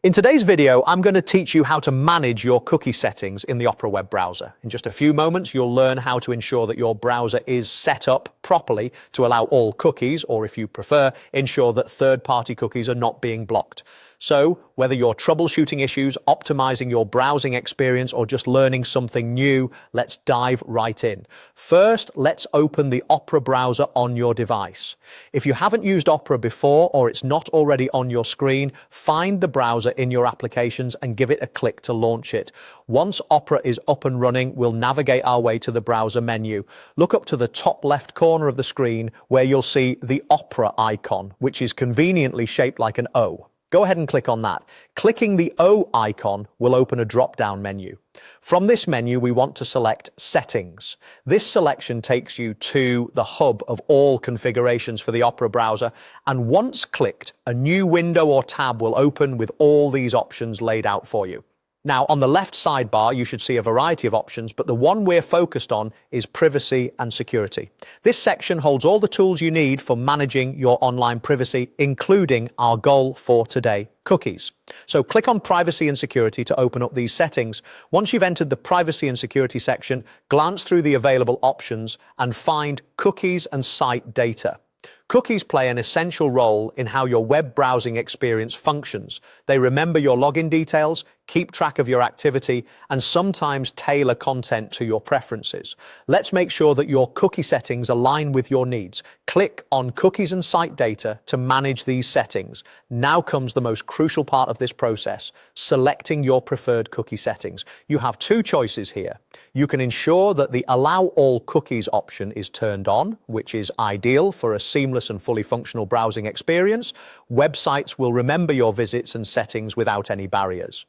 In today's video, I'm going to teach you how to manage your cookie settings in the Opera web browser. In just a few moments, you'll learn how to ensure that your browser is set up properly to allow all cookies, or if you prefer, ensure that third-party cookies are not being blocked. So, whether you're troubleshooting issues, optimizing your browsing experience, or just learning something new, let's dive right in. First, let's open the Opera browser on your device. If you haven't used Opera before, or it's not already on your screen, find the browser in your applications and give it a click to launch it. Once Opera is up and running, we'll navigate our way to the browser menu. Look up to the top left corner of the screen where you'll see the Opera icon, which is conveniently shaped like an O. Go ahead and click on that. Clicking the O icon will open a drop-down menu. From this menu, we want to select Settings. This selection takes you to the hub of all configurations for the Opera browser, and once clicked, a new window or tab will open with all these options laid out for you. Now, on the left sidebar, you should see a variety of options, but the one we're focused on is privacy and security. This section holds all the tools you need for managing your online privacy, including our goal for today, cookies. So click on Privacy and Security to open up these settings. Once you've entered the Privacy and Security section, glance through the available options and find Cookies and Site Data. Cookies play an essential role in how your web browsing experience functions. They remember your login details, keep track of your activity, and sometimes tailor content to your preferences. Let's make sure that your cookie settings align with your needs. Click on Cookies and Site Data to manage these settings. Now comes the most crucial part of this process, selecting your preferred cookie settings. You have two choices here. You can ensure that the Allow All Cookies option is turned on, which is ideal for a seamless and fully functional browsing experience. Websites will remember your visits and settings without any barriers.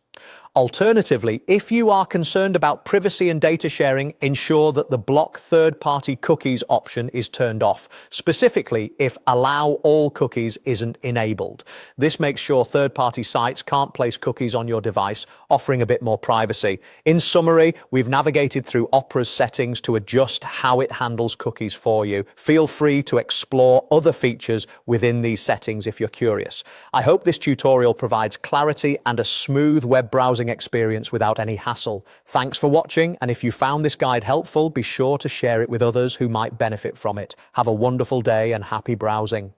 Alternatively, if you are concerned about privacy and data sharing, ensure that the Block Third-Party Cookies option is turned off, specifically if Allow All Cookies isn't enabled. This makes sure third-party sites can't place cookies on your device, offering a bit more privacy. In summary, we've navigated through Opera's settings to adjust how it handles cookies for you. Feel free to explore other features within these settings if you're curious. I hope this tutorial provides clarity and a smooth web browsing experience without any hassle. Thanks for watching, and if you found this guide helpful, be sure to share it with others who might benefit from it. Have a wonderful day and happy browsing.